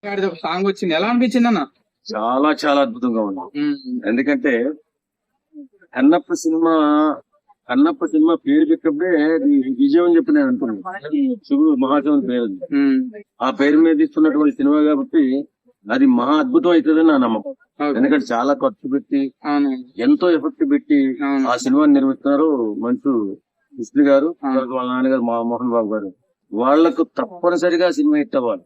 గాడిది ఒక సాంగ్ వచ్చింది, ఎలా అనిపించింది అన్న? చాలా చాలా అద్భుతంగా ఉంది. ఎందుకంటే కన్నప్ప సినిమా పేరు పెట్టినప్పుడే అది విజయం అని చెప్పి నేను అనుకున్నాను. శివుడు మహాశివుని పేరు అది. ఆ పేరు మీద ఇస్తున్నటువంటి సినిమా కాబట్టి అది మహా అద్భుతం అవుతుందని నా నమ్మకం. ఎందుకంటే చాలా ఖర్చు పెట్టి ఎంతో ఎఫెక్ట్ పెట్టి ఆ సినిమాని నిర్మిస్తున్నారు మనుషులు. విష్ణు గారు, వాళ్ళ నాన్నగారు మోహన్ బాబు గారు. వాళ్లకు తప్పనిసరిగా సినిమా హిట్ అవ్వాలి.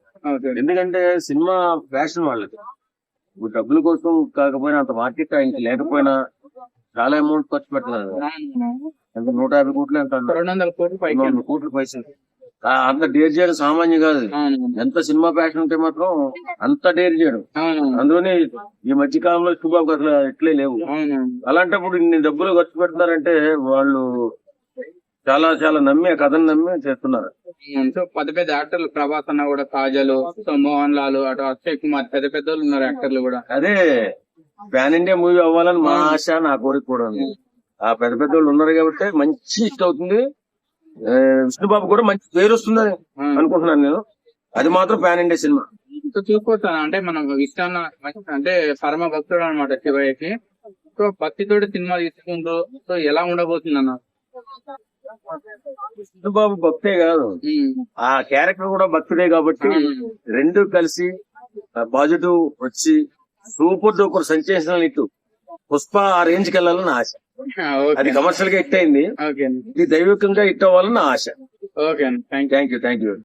ఎందుకంటే సినిమా ఫ్యాషన్ వాళ్ళకి. డబ్బుల కోసం కాకపోయినా, అంత మార్కెట్ ఆయనకి లేకపోయినా చాలా అమౌంట్ ఖర్చు పెడుతున్నారు. అంటే 150 కోట్లు ఎంత, 200 కోట్లు పైసలు. అంత డేర్ చేయడం సామాన్యం కాదు. ఎంత సినిమా ప్యాషన్ ఉంటే మాత్రం అంత డేర్ చేయడం. అందులోనే ఈ మధ్య కాలంలో శుభాబు అసలు ఎట్లే లేవు. అలాంటప్పుడు ఇన్ని డబ్బులు ఖర్చు పెడతారంటే వాళ్ళు చాలా చాలా నమ్మి ఆ కథను నమ్మి చేస్తున్నారు. సో పెద్ద పెద్ద యాక్టర్లు, ప్రభాస్ అన్న కూడా, కాజల్, మోహన్ లాల్, అటు అక్షయ్ కుమార్, పెద్ద పెద్ద ఉన్నారు యాక్టర్లు కూడా. అదే పాన్ ఇండియా మూవీ అవ్వాలని మా ఆశ, నా కోరిక కూడా ఉంది. ఆ పెద్ద పెద్ద వాళ్ళు ఉన్నారు కాబట్టి మంచి హిట్ అవుతుంది. విష్ణుబాబు కూడా మంచి పేరు వస్తుందని అనుకుంటున్నాను నేను. అది మాత్రం పాన్ ఇండియా సినిమా. చూసుకోవచ్చాను అంటే మనం ఇష్టాన్న అంటే పరమ భక్తుడు అనమాట శివయ్యకి. సో భక్తితోటి సినిమా తీసుకుంటూ సో ఎలా ఉండబోతుంది అన్న? విష్ణుబాబు భక్తే కాదు, ఆ క్యారెక్టర్ కూడా భక్తుడే కాబట్టి రెండు కలిసి పాజిటివ్ వచ్చి super duper sensational hit Pushpa ఆ రేంజ్ కి వెళ్ళాలని ఆశ. అది కమర్షియల్ గా హిట్ అయింది, ఇది దైవికంగా హిట్ అవ్వాలని ఆశ. Okay, thank you.